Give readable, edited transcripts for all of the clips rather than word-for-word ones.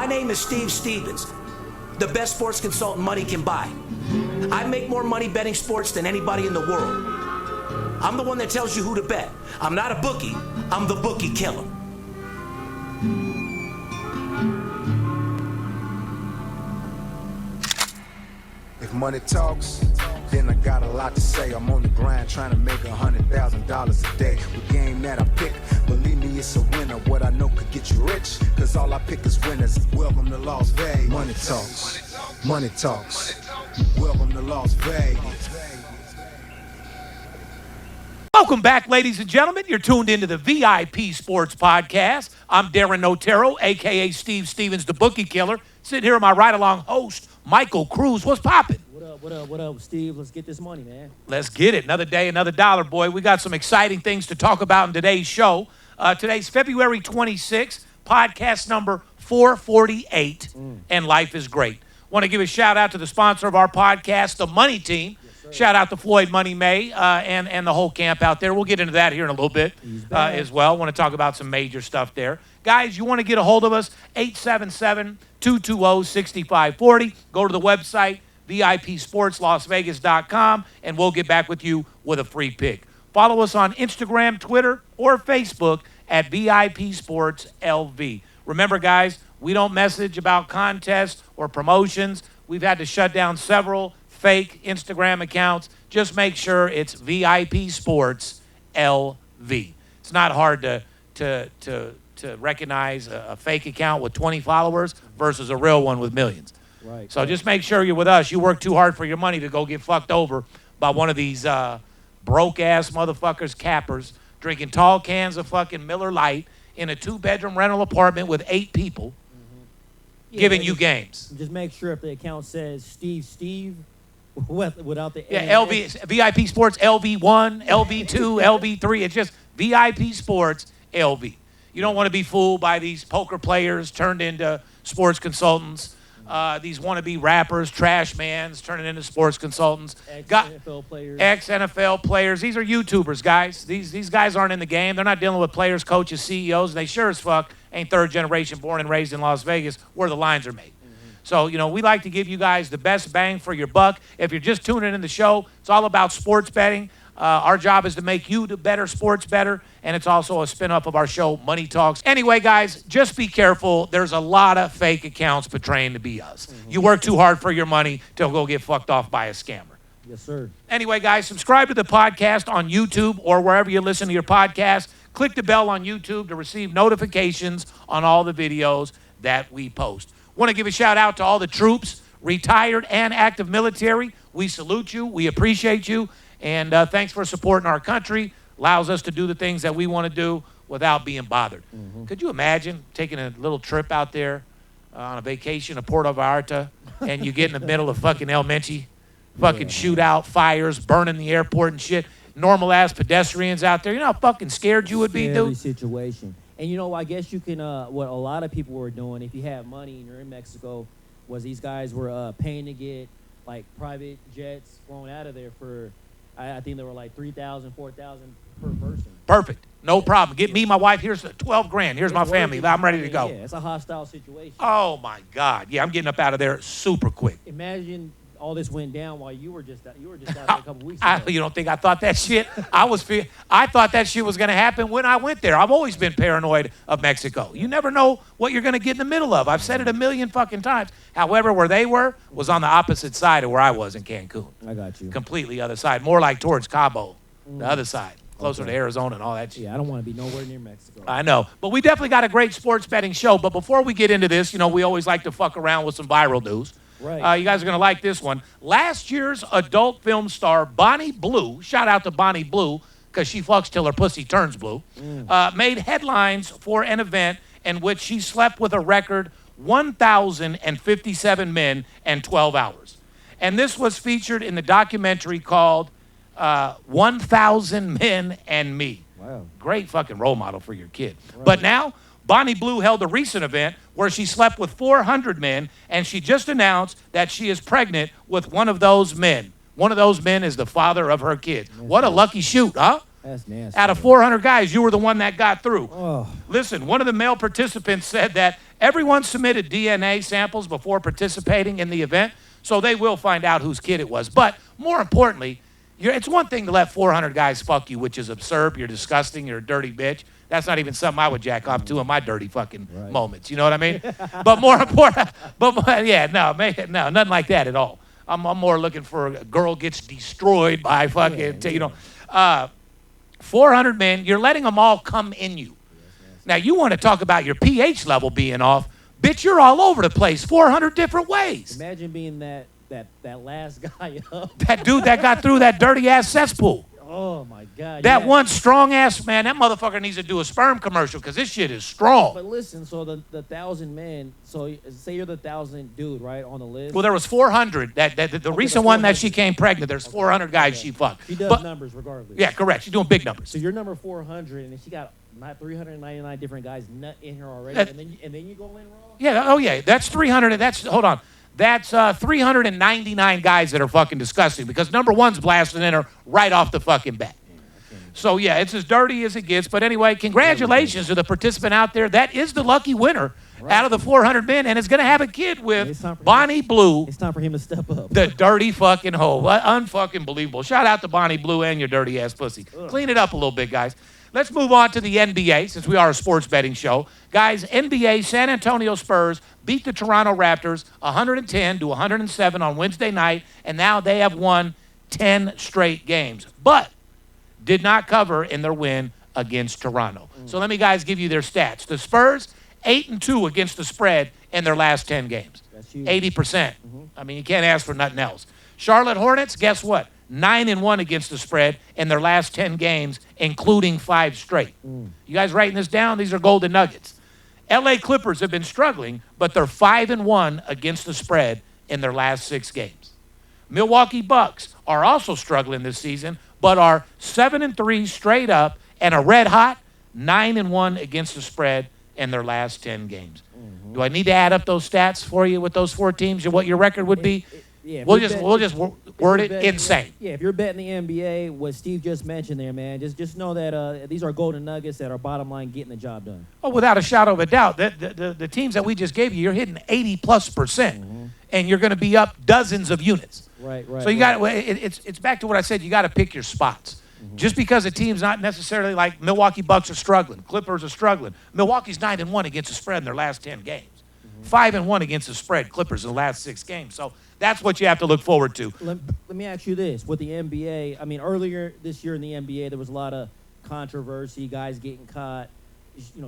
My name is Steve Stevens, the best sports consultant money can buy. I make more money betting sports than anybody in the world. I'm the one that tells you who to bet. I'm not a bookie, I'm the bookie killer. If money talks, then I got a lot to say. I'm on the grind trying to make $100,000 a day. The game that I pick, believe me, it's a winner. What I know could get you rich, cause all I pick is winners. Welcome to Las Vegas. Money talks, money talks. Welcome to Las Vegas. Welcome back, ladies and gentlemen. You're tuned into the VIP Sports Podcast. I'm Darren Otero, a.k.a. Steve Stevens, the Bookie Killer. Sitting here with my ride-along host, Michael Cruz. What's poppin'? What up, Steve? Let's get this money, man. Let's get it. Another day, another dollar, boy. We got some exciting things to talk about in today's show. Today's February 26th, podcast number 448, and life is great. Want to give a shout-out to the sponsor of our podcast, the Money Team. Shout out to Floyd Money May and the whole camp out there. We'll get into that here in a little bit as well. Want to talk about some major stuff there. Guys, you want to get a hold of us, 877-220-6540. Go to the website, VIPSportsLasVegas.com, and we'll get back with you with a free pick. Follow us on Instagram, Twitter, or Facebook at VIPSportsLV. Remember, guys, we don't message about contests or promotions. We've had to shut down several fake Instagram accounts. Just make sure it's VIP Sports LV. It's not hard to recognize a fake account with 20 followers versus a real one with millions. Right. So just make sure you're with us. You work too hard for your money to go get fucked over by one of these broke-ass motherfuckers, cappers, drinking tall cans of fucking Miller Lite in a 2-bedroom rental apartment with 8 people, giving you games. Just make sure if the account says Steve, without the LV, VIP Sports LV1, LV2, LV3. It's just VIP Sports LV. You don't want to be fooled by these poker players turned into sports consultants. These wannabe rappers, trash mans turning into sports consultants. Ex-NFL players. Ex-NFL players. These are YouTubers, guys. These guys aren't in the game. They're not dealing with players, coaches, CEOs. And they sure as fuck ain't third generation born and raised in Las Vegas where the lines are made. So, we like to give you guys the best bang for your buck. If you're just tuning in the show, it's all about sports betting. Our job is to make you the better sports better, and it's also a spin-off of our show, Money Talks. Anyway, guys, just be careful. There's a lot of fake accounts portraying to be us. You work too hard for your money to go get fucked off by a scammer. Yes, sir. Anyway, guys, subscribe to the podcast on YouTube or wherever you listen to your podcast. Click the bell on YouTube to receive notifications on all the videos that we post. Want to give a shout out to all the troops, retired and active military. We salute you. We appreciate you. And thanks for supporting our country. Allows us to do the things that we want to do without being bothered. Could you imagine taking a little trip out there on a vacation to Puerto Vallarta and you get in the middle of fucking El Menchi, fucking shootout, fires, burning the airport and shit, normal-ass pedestrians out there. You know how fucking scared you would be, dude? Situation. And I guess you can, what a lot of people were doing, if you have money and you're in Mexico, was these guys were paying to get, like, private jets flown out of there for, I think they were like $3,000, $4,000 per person. Perfect. No problem. Get me, my wife, here's $12,000. Here's my family. I'm ready to go. Yeah, it's a hostile situation. Oh, my God. Yeah, I'm getting up out of there super quick. Imagine all this went down while you were just out there a couple weeks ago. You don't think I thought that shit? I thought that shit was going to happen when I went there. I've always been paranoid of Mexico. You never know what you're going to get in the middle of. I've said it a million fucking times. However, where they were was on the opposite side of where I was in Cancun. I got you. Completely other side. More like towards Cabo, the other side. Closer to Arizona and all that shit. Yeah, I don't want to be nowhere near Mexico. I know. But we definitely got a great sports betting show. But before we get into this, we always like to fuck around with some viral news. Right. You guys are going to like this one. Last year's adult film star Bonnie Blue, shout out to Bonnie Blue, because she fucks till her pussy turns blue, made headlines for an event in which she slept with a record 1,057 men in 12 hours. And this was featured in the documentary called 1,000 Men and Me. Wow. Great fucking role model for your kid. Right. But now, Bonnie Blue held a recent event where she slept with 400 men, and she just announced that she is pregnant with one of those men. One of those men is the father of her kids. What a lucky shoot, huh? That's nasty. Out of 400 guys, you were the one that got through. Oh. Listen, one of the male participants said that Everyone submitted DNA samples before participating in the event, so they will find out whose kid it was. But more importantly, it's one thing to let 400 guys fuck you, which is absurd. You're disgusting. You're a dirty bitch. That's not even something I would jack off to in my dirty fucking moments. You know what I mean? But more important, no, nothing like that at all. I'm more looking for a girl gets destroyed by fucking, 400 men. You're letting them all come in you. Now, you want to talk about your pH level being off. Bitch, you're all over the place 400 different ways. Imagine being that last guy up. That dude that got through that dirty-ass cesspool. Oh, my God. That one strong-ass, man, that motherfucker needs to do a sperm commercial because this shit is strong. But listen, so the 1,000 men, so say you're the 1,000 dude, right, on the list? Well, there was 400. The recent one that she came pregnant, there's 400 guys she fucked. She does numbers regardless. Yeah, correct. She's doing big numbers. So you're number 400, and she got 399 different guys nut in her already, and then you go in raw? Yeah, oh yeah, that's 300. Hold on. That's 399 guys that are fucking disgusting because number one's blasting in her right off the fucking bat. So, yeah, it's as dirty as it gets. But anyway, congratulations to the participant out there. That is the lucky winner out of the 400 men, and is going to have a kid with Bonnie Blue. It's time for him to step up. The dirty fucking hoe. Unfucking believable. Shout out to Bonnie Blue and your dirty-ass pussy. Clean it up a little bit, guys. Let's move on to the NBA, since we are a sports betting show. Guys, NBA, San Antonio Spurs beat the Toronto Raptors 110-107 on Wednesday night, and now they have won 10 straight games, but did not cover in their win against Toronto. So let me, guys, give you their stats. The Spurs, 8-2 against the spread in their last 10 games. That's huge. 80%. I mean, you can't ask for nothing else. Charlotte Hornets, guess what? 9-1 against the spread in their last 10 games, including 5 straight. You guys writing this down? These are golden nuggets. LA Clippers have been struggling, but they're 5-1 against the spread in their last 6 games. Milwaukee Bucks are also struggling this season, but are 7-3 straight up and a red hot 9-1 against the spread in their last 10 games. Do I need to add up those stats for you with those 4 teams and what your record would be? We'll just word it insane. Yeah, if you're betting the NBA, what Steve just mentioned there, man, just know that these are golden nuggets that are bottom line getting the job done. Oh, without a shadow of a doubt. The teams that we just gave you, you're hitting 80+%, and you're going to be up dozens of units. Right. So you got it's back to what I said. You got to pick your spots. Just because a team's not necessarily like Milwaukee Bucks are struggling, Clippers are struggling. Milwaukee's 9-1 against the spread in their last 10 games. 5-1 against the spread, Clippers in the last 6 games. So that's what you have to look forward to. Let me ask you this. With the NBA, I mean, earlier this year in the NBA, there was a lot of controversy, guys getting caught,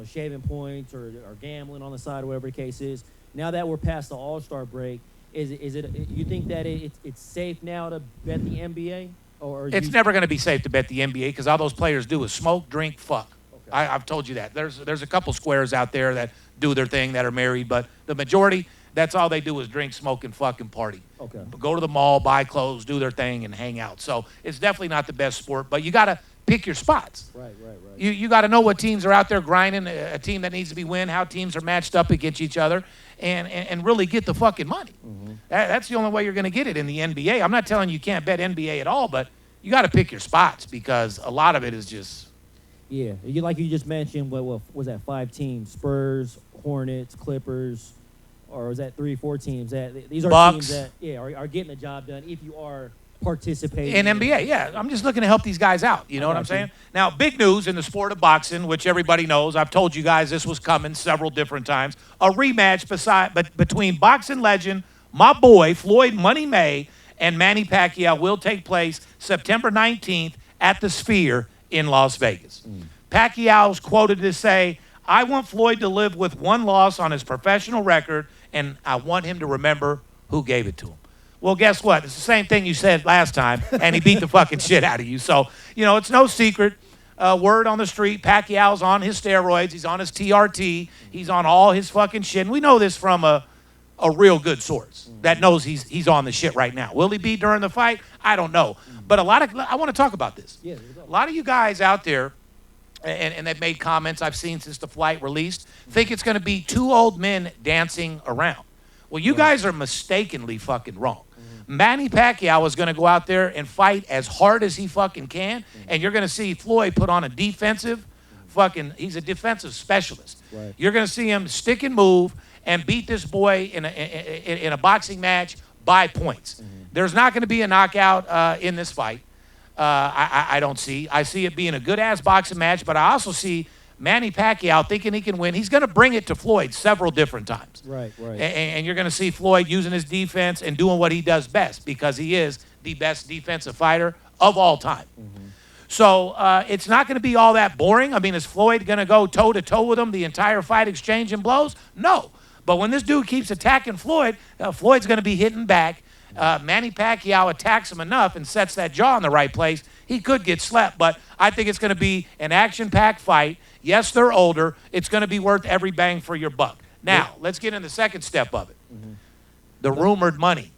shaving points or gambling on the side, or whatever the case is. Now that we're past the All-Star break, is it you think that it's safe now to bet the NBA? Or it's never going to be safe to bet the NBA because all those players do is smoke, drink, fuck. Okay. I've told you that. There's a couple squares out there that do their thing that are married, but the majority, that's all they do is drink, smoke, and fucking party. Okay. Go to the mall, buy clothes, do their thing, and hang out. So it's definitely not the best sport, but you got to pick your spots. Right. You got to know what teams are out there grinding, a team that needs to be win, how teams are matched up against each other, and really get the fucking money. That's the only way you're going to get it in the NBA. I'm not telling you can't bet NBA at all, but you got to pick your spots because a lot of it is just... Yeah, like you just mentioned, what was that 5 teams? Spurs, Hornets, Clippers, or was that 3-4 teams? These are Bucks. teams that are getting the job done if you are participating in NBA. Yeah, I'm just looking to help these guys out. You know what I'm saying? Now, big news in the sport of boxing, which everybody knows. I've told you guys this was coming several different times. A rematch between boxing legend, my boy Floyd Money May, and Manny Pacquiao will take place September 19th at the Sphere in Las Vegas. Pacquiao's quoted to say, "I want Floyd to live with 1 loss on his professional record, and I want him to remember who gave it to him." Well, guess what? It's the same thing you said last time, and he beat the fucking shit out of you. So, it's no secret. Word on the street, Pacquiao's on his steroids. He's on his TRT. He's on all his fucking shit. And we know this from a real good source that knows he's on the shit right now. Will he be during the fight? I don't know. But I want to talk about this. Yeah, a lot of you guys out there, and they've made comments I've seen since the flight released, think it's going to be 2 old men dancing around. Well, you guys are mistakenly fucking wrong. Manny Pacquiao is going to go out there and fight as hard as he fucking can, and you're going to see Floyd put on a defensive he's a defensive specialist. Right. You're going to see him stick and move and beat this boy in a boxing match by points. Mm-hmm. There's not going to be a knockout in this fight. I don't see. I see it being a good-ass boxing match, but I also see Manny Pacquiao thinking he can win. He's going to bring it to Floyd several different times. Right. And you're going to see Floyd using his defense and doing what he does best because he is the best defensive fighter of all time. Mm-hmm. So it's not going to be all that boring. I mean, is Floyd going to go toe-to-toe with him the entire fight, exchanging blows? No. But when this dude keeps attacking Floyd, Floyd's going to be hitting back. Manny Pacquiao attacks him enough and sets that jaw in the right place. He could get slept, but I think it's going to be an action-packed fight. Yes, they're older. It's going to be worth every bang for your buck. Now, let's get in the second step of it. Mm-hmm. The rumored money.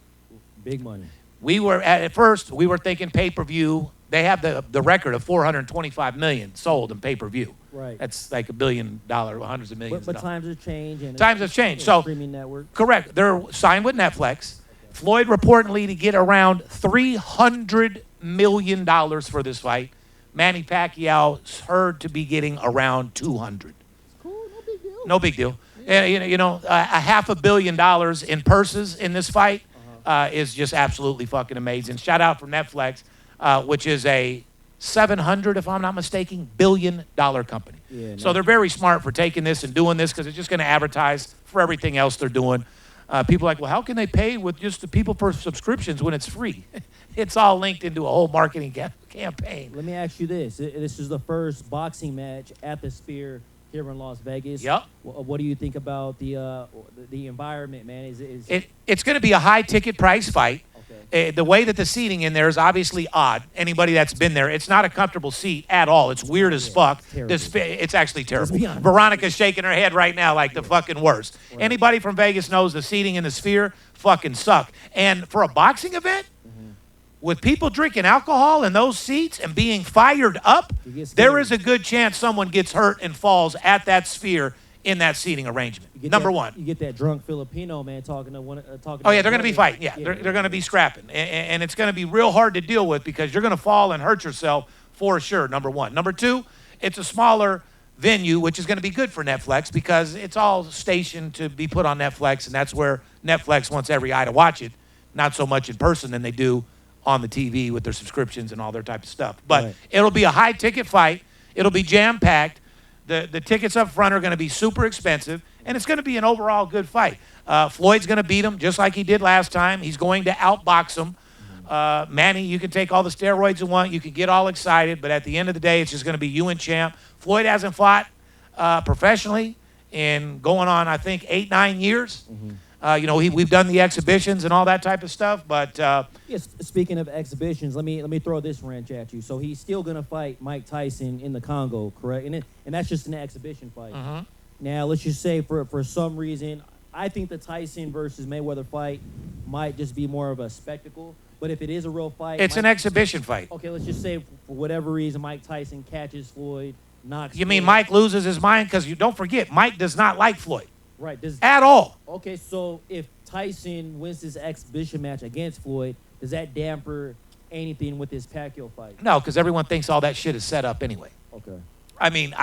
Big money. At first, we were thinking pay-per-view. They have the record of $425 million sold in pay-per-view. Right. That's like $1 billion, hundreds of millions. But times have changed. And Times have changed. So, streaming network. correct. They're signed with Netflix. Floyd reportedly to get around $300 million for this fight. Manny Pacquiao's heard to be getting around $200. Cool, no big deal. No big deal. A $500 million in purses in this fight is just absolutely fucking amazing. Shout out from Netflix, which is a $700, if I'm not mistaken, billion company. Yeah, so they're very smart for taking this and doing this because it's just going to advertise for everything else they're doing. People are like, well, how can they pay with just the people for subscriptions when it's free? It's all linked into a whole marketing campaign. Let me ask you this. This is the first boxing match at the Sphere here in Las Vegas. Yep. What do you think about the environment, man? It's going to be a high-ticket price fight. Okay. The way that the seating in there is obviously odd. Anybody that's been there, it's not a comfortable seat at all. It's weird as fuck. It's actually terrible. be honest. Veronica's shaking her head right now like the fucking worst. Right. Anybody from Vegas knows the seating in the Sphere fucking suck. And for a boxing event, with people drinking alcohol in those seats and being fired up, there is a good chance someone gets hurt and falls at that Sphere in that seating arrangement. Number one. You get that drunk Filipino man talking to one. Oh, yeah, they're going to be fighting. Yeah, they're going to be scrapping. And it's going to be real hard to deal with because you're going to fall and hurt yourself for sure, number one. Number two, it's a smaller venue, which is going to be good for Netflix because it's all stationed to be put on Netflix, and that's where Netflix wants every eye to watch it, not so much in person than they do on the TV with their subscriptions and all their type of stuff. But it'll be a high-ticket fight. It'll be jam-packed. The tickets up front are going to be super expensive, and it's going to be an overall good fight. Floyd's going to beat him just like he did last time. He's going to outbox him. Manny, you can take all the steroids you want. You can get all excited, but at the end of the day, it's just going to be you and champ. Floyd hasn't fought professionally in going on, I think, 8-9 years. We've done the exhibitions and all that type of stuff, but yes. Speaking of exhibitions, let me throw this wrench at you. So he's still gonna fight Mike Tyson in the Congo, correct? And that's just an exhibition fight. Now let's just say for some reason, I think the Tyson versus Mayweather fight might just be more of a spectacle. But if it is a real fight, it's an exhibition fight. Okay, let's just say for whatever reason, Mike Tyson catches Floyd, knocks. You mean Mike loses his mind? Because you don't forget, Mike does not like Floyd. Right. At all. Okay, so if Tyson wins this exhibition match against Floyd, does that damper anything with his Pacquiao fight? No, because everyone thinks all that shit is set up anyway. Okay. I mean,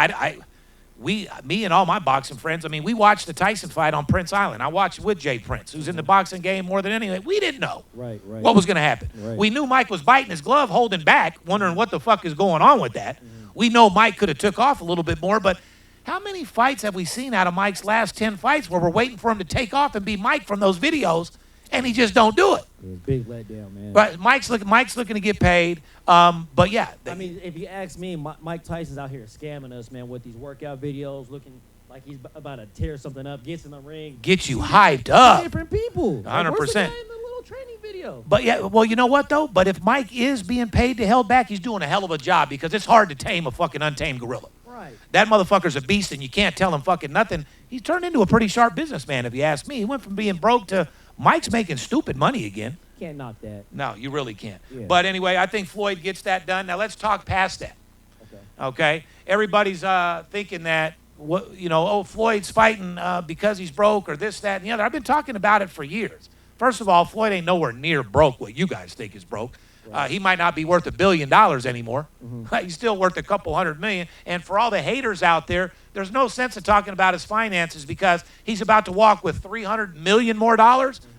me and all my boxing friends, I mean, we watched the Tyson fight on Prince Island. I watched with Jay Prince, who's in the boxing game more than anything. We didn't know what was going to happen. Right. We knew Mike was biting his glove, holding back, wondering what the fuck is going on with that. We know Mike could have took off a little bit more, but how many fights have we seen out of Mike's last 10 fights where we're waiting for him to take off and be Mike from those videos, and he just don't do it? Big letdown, man. But Mike's looking to get paid. But yeah. I mean, if you ask me, Mike Tyson's out here scamming us, man, with these workout videos, looking like he's about to tear something up, gets in the ring. Get you hyped up. Different people. 100%. Where's the guy in the little training video? But yeah, well, you know what, though? But if Mike is being paid to held back, he's doing a hell of a job because it's hard to tame a fucking untamed gorilla. Right. That motherfucker's a beast, and you can't tell him fucking nothing. He's turned into a pretty sharp businessman, if you ask me. He went from being broke to Mike's making stupid money again. Can't knock that. No, you really can't. Yeah. But anyway, I think Floyd gets that done. Now let's talk past that. Okay. Everybody's thinking that Floyd's fighting because he's broke or this, that, and the other. I've been talking about it for years. First of all, Floyd ain't nowhere near broke what you guys think is broke. He might not be worth $1 billion anymore. He's still worth a couple $100 million. And for all the haters out there, there's no sense of talking about his finances because he's about to walk with $300 million more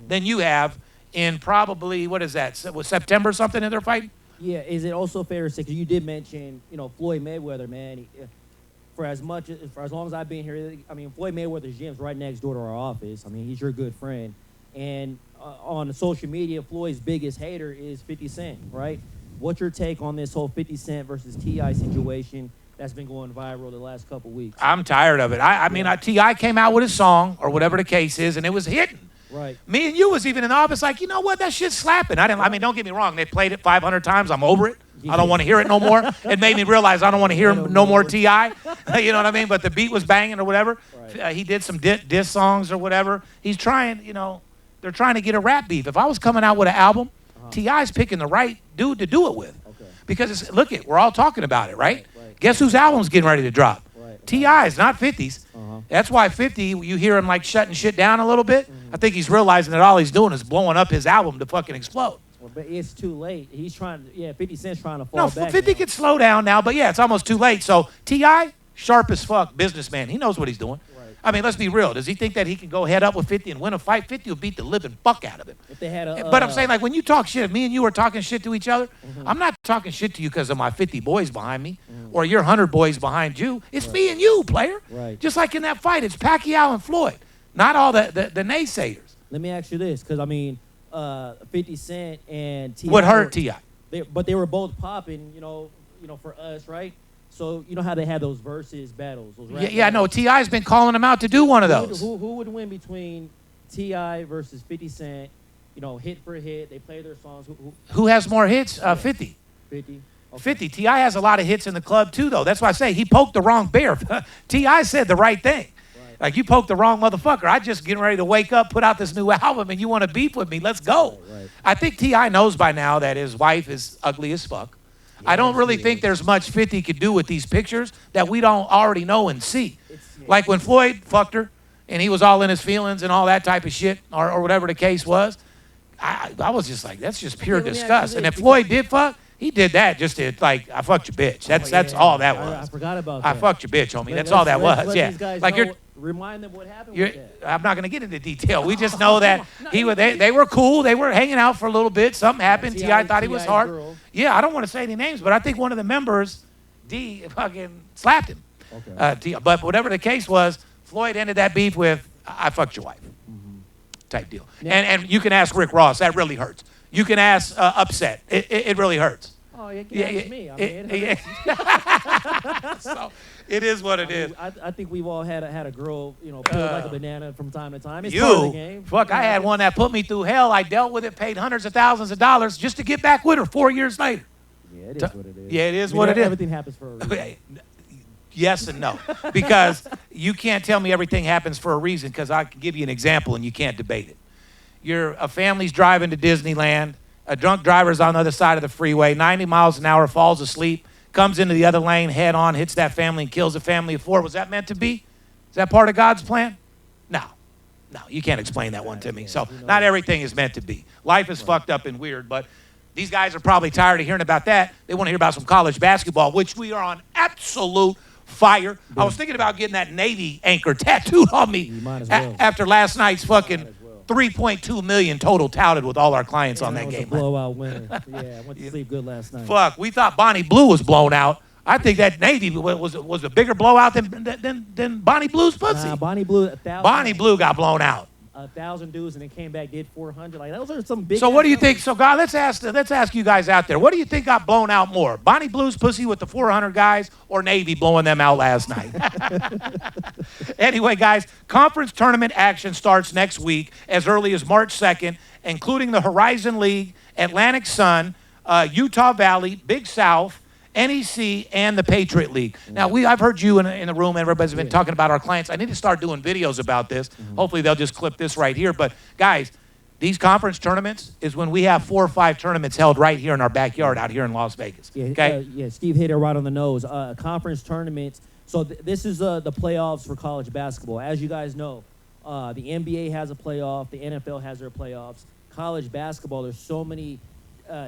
than you have in probably, what is that, September or something in their fighting? Yeah, is it also fair to say, because you did mention, Floyd Mayweather, man, for as long as I've been here, I mean, Floyd Mayweather's gym's right next door to our office. I mean, he's your good friend. And on social media, Floyd's biggest hater is 50 Cent, right? What's your take on this whole 50 Cent versus T.I. situation that's been going viral the last couple weeks? I'm tired of it. I mean, T.I. came out with his song, or whatever the case is, and it was hitting. Right. Me and you was even in the office like, you know what, that shit's slapping. I mean, don't get me wrong. They played it 500 times. I'm over it. I don't want to hear it no more. It made me realize I don't want to hear no more T.I. You know what I mean? But the beat was banging or whatever. Right. He did some diss songs or whatever. He's trying, they're trying to get a rap beef. If I was coming out with an album, T.I.'s picking the right dude to do it with. Okay. Because, we're all talking about it, right? Guess whose album's getting ready to drop? T.I.'s, not 50's. That's why 50, you hear him like shutting shit down a little bit. I think he's realizing that all he's doing is blowing up his album to fucking explode. Well, but it's too late. He's trying, 50 Cent's trying to fall back. 50 can slow down now, but yeah, it's almost too late. So T.I., sharp as fuck businessman. He knows what he's doing. Right. I mean, let's be real. Does he think that he can go head up with 50 and win a fight? 50 will beat the living fuck out of him. If they had but I'm saying, like, when you talk shit, if me and you are talking shit to each other, I'm not talking shit to you because of my 50 boys behind me or your 100 boys behind you. It's me and you, player. Right. Just like in that fight, it's Pacquiao and Floyd, not all the naysayers. Let me ask you this, because, I mean, 50 Cent and T.I. What hurt T.I.? But they were both popping, for us, right? So you know how they had those versus battles? Those no, T.I.'s been calling him out to do one of those. Who would win between T.I. versus 50 Cent? Hit for hit. They play their songs. Who has more hits? 50. 50. Okay. 50. T.I. has a lot of hits in the club, too, though. That's why I say he poked the wrong bear. T.I. said the right thing. Right. Like, you poked the wrong motherfucker. I just getting ready to wake up, put out this new album, and you want to beef with me. Let's go. Right. I think T.I. knows by now that his wife is ugly as fuck. Yeah, I don't really think there's much 50 could do with these pictures that we don't already know and see. Like when Floyd fucked her, and he was all in his feelings and all that type of shit, or whatever the case was, I was just like, that's just pure disgust. And if Floyd did fuck, he did that just to, like, I fucked your bitch. That's all that was. I forgot about that. I fucked your bitch, homie. That's all that was. Yeah. Like remind them what happened with that. I'm not going to get into detail. We just know that they were cool. They were hanging out for a little bit. Something happened. T.I. thought he was hard. Girl. Yeah, I don't want to say any names, but I think one of the members, D, fucking slapped him. Okay. But whatever the case was, Floyd ended that beef with, I fucked your wife. Type deal. Yeah. And you can ask Rick Ross. That really hurts. You can ask Upset. It really hurts. Oh, you can ask me. I mean, it hurts. So it is what it is. I think we've all had a girl, peeled like a banana from time to time. It's part of the game. Fuck, I had one that put me through hell. I dealt with it, paid hundreds of thousands of dollars just to get back with her 4 years later. Yeah, it is what it is. Yeah, it is what it is. Everything happens for a reason. Yes and no. Because you can't tell me everything happens for a reason, because I can give you an example and you can't debate it. A family's driving to Disneyland. A drunk driver's on the other side of the freeway, 90 miles an hour, falls asleep, comes into the other lane head on, hits that family and kills a family of 4. Was that meant to be? Is that part of God's plan? No, you can't explain that one to me. So not everything is meant to be. Life is fucked up and weird, but these guys are probably tired of hearing about that. They want to hear about some college basketball, which we are on absolute fire. I was thinking about getting that Navy anchor tattooed on me after last night's fucking 3.2 million total touted with all our clients on that game. A blowout winner. Yeah, I went to sleep good last night. Fuck, we thought Bonnie Blue was blown out. I think that Navy was a bigger blowout than Bonnie Blue's pussy. Bonnie Blue, 1,000. Bonnie Blue got blown out. 1,000 dudes and then came back, did 400. Like, those are some big. So what do you think? So God, let's ask you guys out there. What do you think got blown out more? Bonnie Blue's pussy with the 400 guys, or Navy blowing them out last night? Anyway, guys, conference tournament action starts next week as early as March 2nd, including the Horizon League, Atlantic Sun, Utah Valley, Big South, NEC, and the Patriot League. Now, I've heard you in the room, and everybody's been talking about our clients. I need to start doing videos about this. Hopefully, they'll just clip this right here. But, guys, these conference tournaments is when we have 4 or 5 tournaments held right here in our backyard out here in Las Vegas. Okay? Steve hit it right on the nose. Conference tournaments. So this is the playoffs for college basketball. As you guys know, the NBA has a playoff. The NFL has their playoffs. College basketball, there's so many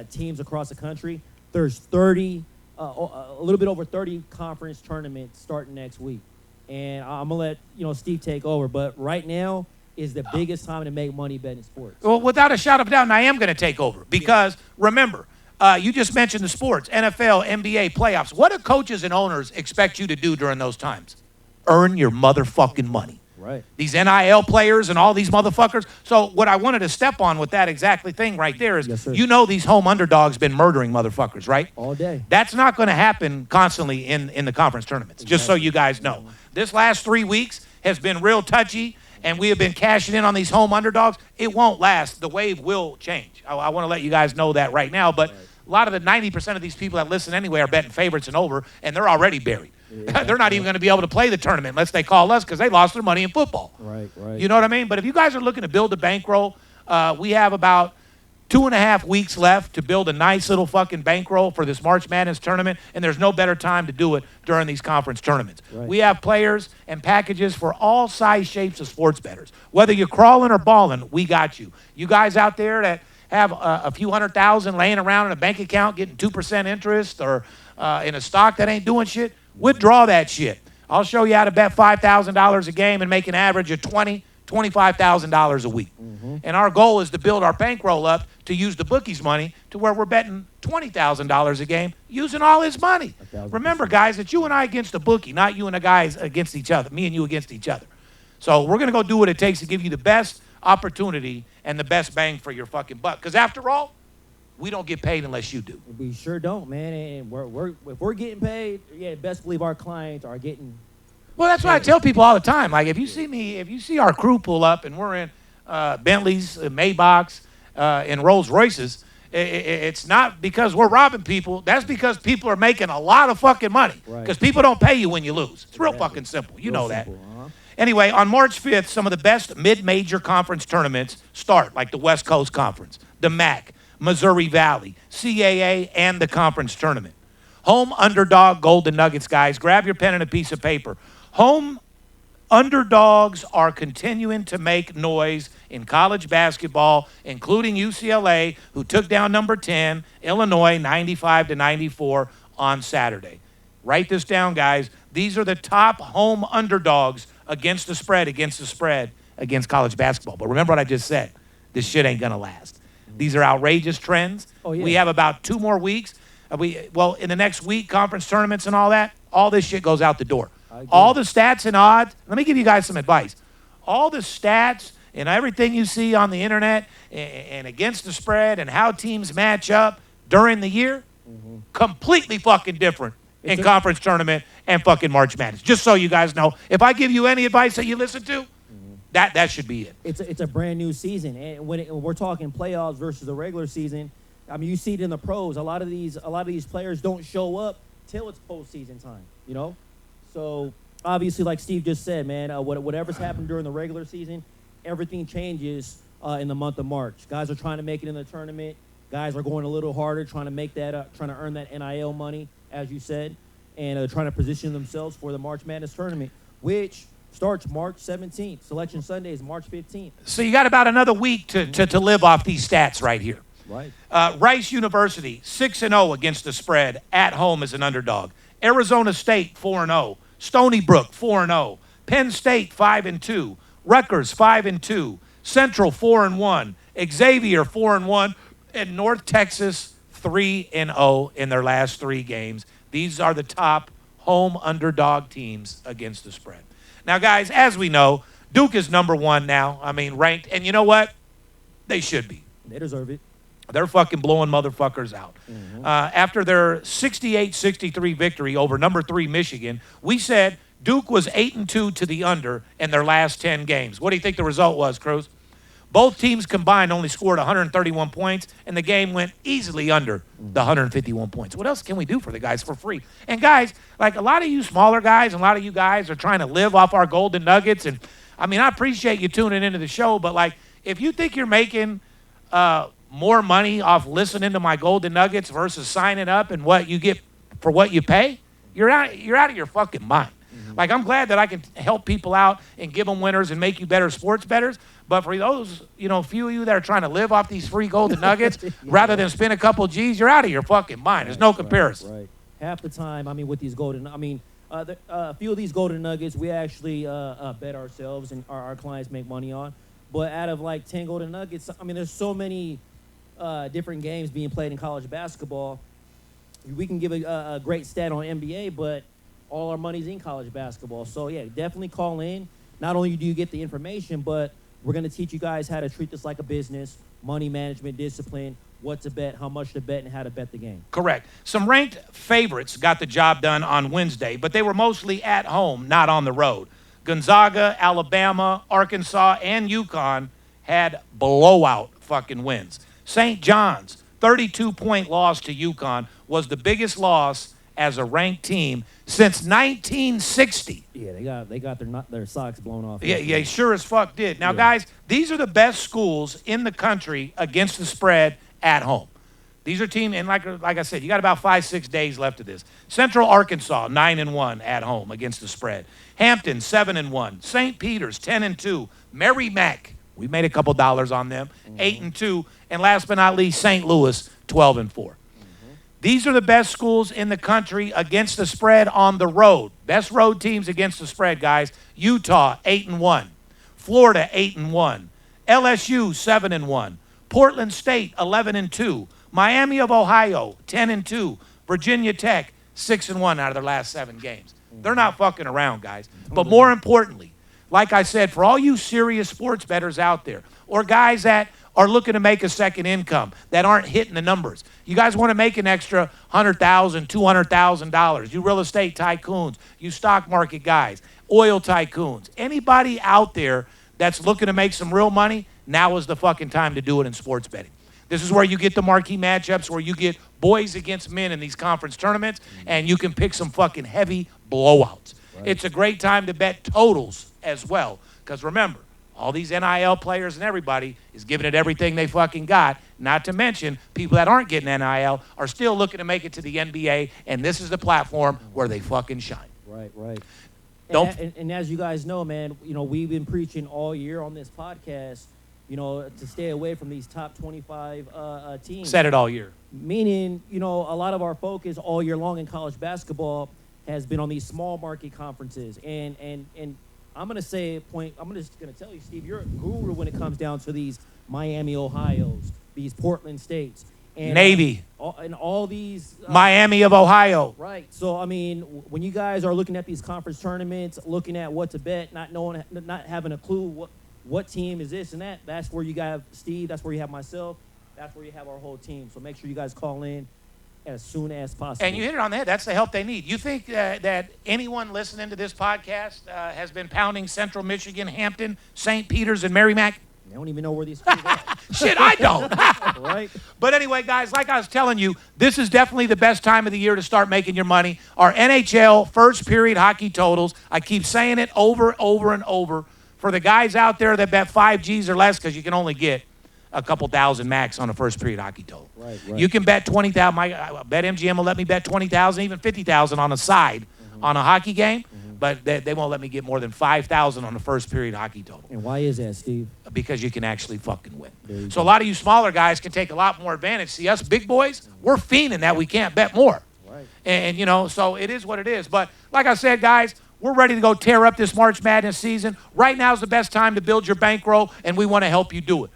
teams across the country. There's 30, a little bit over 30 conference tournaments starting next week. And I'm going to let, Steve take over. But right now is the biggest time to make money betting sports. Well, without a shadow of a doubt, and I am going to take over. Because, remember, you just mentioned the sports, NFL, NBA, playoffs. What do coaches and owners expect you to do during those times? Earn your motherfucking money. Right. These NIL players and all these motherfuckers. So what I wanted to step on with that exactly thing right there is, Yes, sir. these home underdogs been murdering motherfuckers, right? All day. That's not going to happen constantly in the conference tournaments, just so you guys know. This last 3 weeks has been real touchy, and we have been cashing in on these home underdogs. It won't last. The wave will change. I want to let you guys know that right now, but a lot of the 90% of these people that listen anyway are betting favorites and over, and they're already buried. Yeah, they're not even going to be able to play the tournament unless they call us because they lost their money in football. Right. You know what I mean? But if you guys are looking to build a bankroll, we have about 2.5 weeks left to build a nice little fucking bankroll for this March Madness tournament, and there's no better time to do it during these conference tournaments. Right. We have players and packages for all size shapes of sports bettors. Whether you're crawling or balling, we got you. You guys out there that have a few $100,000 laying around in a bank account getting 2% interest or in a stock that ain't doing shit, withdraw that shit. I'll show you how to bet $5,000 a game and make an average of $25,000 a week. Mm-hmm. And our goal is to build our bankroll up to use the bookies' money to where we're betting $20,000 a game using all his money. Remember, guys, it's you and I against the bookie, not you and the guys against each other, me and you against each other. So we're going to go do what it takes to give you the best opportunity and the best bang for your fucking buck. Because after all, we don't get paid unless you do. We sure don't, man. And if we're getting paid, best believe our clients are getting. Well, that's what I tell people all the time. Like, if you see our crew pull up and we're in Bentleys, Maybachs, and Rolls Royces, it's not because we're robbing people. That's because people are making a lot of fucking money. Because people don't pay you when you lose. It's real fucking simple. You know that. Anyway, on March 5th, some of the best mid-major conference tournaments start, like the West Coast Conference, the MAC, Missouri Valley, CAA, and the conference tournament. Home underdog Golden Nuggets, guys. Grab your pen and a piece of paper. Home underdogs are continuing to make noise in college basketball, including UCLA, who took down number 10, Illinois, 95-94 on Saturday. Write this down, guys. These are the top home underdogs against the spread, against college basketball. But remember what I just said. This shit ain't going to last. These are outrageous trends. Oh, yeah. We have about 2 more weeks. In the next week, conference tournaments and all that, all this shit goes out the door. All the stats and odds. Let me give you guys some advice. All the stats and everything you see on the internet and against the spread and how teams match up during the year, completely fucking different in conference tournament and fucking March Madness. Just so you guys know, if I give you any advice that you listen to, that should be it. It's a brand new season, and when we're talking playoffs versus the regular season, I mean, you see it in the pros. A lot of these players don't show up till it's postseason time. So obviously, like Steve just said, man, whatever's happened during the regular season, everything changes in the month of March. Guys are trying to make it in the tournament. Guys are going a little harder, trying to make that trying to earn that NIL money, as you said, and trying to position themselves for the March Madness tournament, which starts March 17th. Selection Sunday is March 15th. So you got about another week to live off these stats right here. Right. Rice University, 6-0 against the spread, at home as an underdog. Arizona State, 4-0. Stony Brook, 4-0. Penn State, 5-2. Rutgers, 5-2. Central, 4-1. Xavier, 4-1. And North Texas, 3-0 in their last 3 games. These are the top home underdog teams against the spread. Now, guys, as we know, Duke is number 1 now. I mean, ranked. And you know what? They should be. They deserve it. They're fucking blowing motherfuckers out. After their 68-63 victory over number 3 Michigan, we said Duke was 8-2 to the under in their last 10 games. What do you think the result was, Cruz? Both teams combined only scored 131 points, and the game went easily under the 151 points. What else can we do for the guys for free? And guys, like a lot of you smaller guys and a lot of you guys are trying to live off our golden nuggets. And I mean, I appreciate you tuning into the show, but like if you think you're making more money off listening to my golden nuggets versus signing up and what you get for what you pay, you're out of your fucking mind. Like, I'm glad that I can help people out and give them winners and make you better sports bettors. But for those, few of you that are trying to live off these free golden nuggets, rather than spend a couple G's, you're out of your fucking mind. There's no comparison. Right. Half the time, with these a few of these golden nuggets, we actually bet ourselves and our clients make money on. But out of like 10 golden nuggets, there's so many different games being played in college basketball. We can give a great stat on NBA, but all our money's in college basketball. So, yeah, definitely call in. Not only do you get the information, but we're going to teach you guys how to treat this like a business, money management, discipline, what to bet, how much to bet, and how to bet the game. Correct. Some ranked favorites got the job done on Wednesday, but they were mostly at home, not on the road. Gonzaga, Alabama, Arkansas, and UConn had blowout fucking wins. St. John's 32-point loss to UConn was the biggest loss as a ranked team since 1960. Yeah, they got their socks blown off. Yeah, sure as fuck did. Now, guys, these are the best schools in the country against the spread at home. These are teams, and like I said, you got about 5-6 days left of this. Central Arkansas 9-1 at home against the spread. Hampton 7-1. St. Peter's 10-2. Merrimack, we made a couple dollars on them, 8-2. And last but not least, St. Louis 12-4. These are the best schools in the country against the spread on the road. Best road teams against the spread, guys. Utah 8-1. Florida 8-1. LSU 7-1. Portland State 11-2. Miami of Ohio 10-2. Virginia Tech 6-1 out of their last 7 games. They're not fucking around, guys. But more importantly, like I said, for all you serious sports bettors out there, or guys that are looking to make a second income that aren't hitting the numbers, you guys want to make an extra $100,000, $200,000. You real estate tycoons, you stock market guys, oil tycoons, anybody out there that's looking to make some real money, now is the fucking time to do it in sports betting. This is where you get the marquee matchups, where you get boys against men in these conference tournaments, and you can pick some fucking heavy blowouts. Right. It's a great time to bet totals as well, because remember, all these NIL players and everybody is giving it everything they fucking got, not to mention people that aren't getting NIL are still looking to make it to the NBA, and this is the platform where they fucking shine. Right. And as you guys know, man, we've been preaching all year on this podcast, to stay away from these top 25 teams. Said it all year. Meaning, a lot of our focus all year long in college basketball has been on these small market conferences. And I'm going to say a point. I'm just going to tell you, Steve, you're a guru when it comes down to these Miami, Ohio's, these Portland States. And, Navy. And all these. Miami of Ohio. Right. So, when you guys are looking at these conference tournaments, looking at what to bet, not having a clue what team is this and that, that's where you have Steve, that's where you have myself, that's where you have our whole team. So make sure you guys call in as soon as possible. And you hit it on the head. That's the help they need. You think that anyone listening to this podcast has been pounding Central Michigan, Hampton, St. Peter's, and Merrimack? They don't even know where these schools are. Shit, I don't. Right? But anyway, guys, like I was telling you, this is definitely the best time of the year to start making your money. Our NHL first period hockey totals, I keep saying it over and over. For the guys out there that bet 5 G's or less, because you can only get a couple thousand max on a first period hockey total. Right. You can bet 20,000. Bet MGM will let me bet 20,000, even 50,000 on a side on a hockey game, but they won't let me get more than 5,000 on the first period hockey total. And why is that, Steve? Because you can actually fucking win. So a lot of you smaller guys can take a lot more advantage. See, us big boys, we're fiending that we can't bet more. Right. And so it is what it is. But like I said, guys, we're ready to go tear up this March Madness season. Right now is the best time to build your bankroll, and we want to help you do it.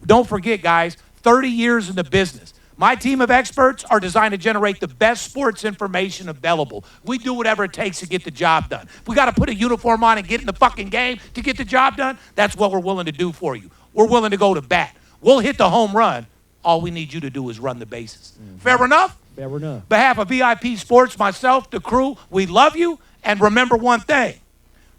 Don't forget, guys, 30 years in the business. My team of experts are designed to generate the best sports information available. We do whatever it takes to get the job done. If we got to put a uniform on and get in the fucking game to get the job done, that's what we're willing to do for you. We're willing to go to bat. We'll hit the home run. All we need you to do is run the bases. Fair enough? Fair enough. On behalf of VIP Sports, myself, the crew, we love you. And remember one thing,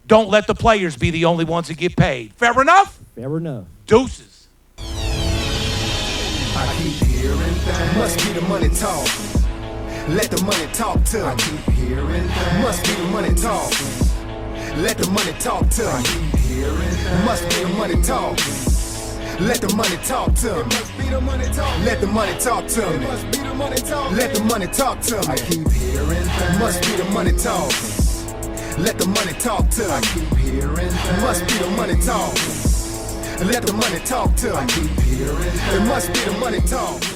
don't let the players be the only ones that get paid. Fair enough? Fair enough. Deuces. I keep hearing things. Must be the money talk. Let the money talk to me. I keep hearing things. Must be the money talk. Let the money talk to me. I keep hearing things. Must be the money talk. Let the money talk to me. Must be the money talk. Let the money talk to me. Must be the money talk. Let the money talk to me. I keep hearing things. Must be the money talk. Let the money talk to I keep hearing things. Must be the money talk. Let the money talk to I keep hearing things. It must be the money talk.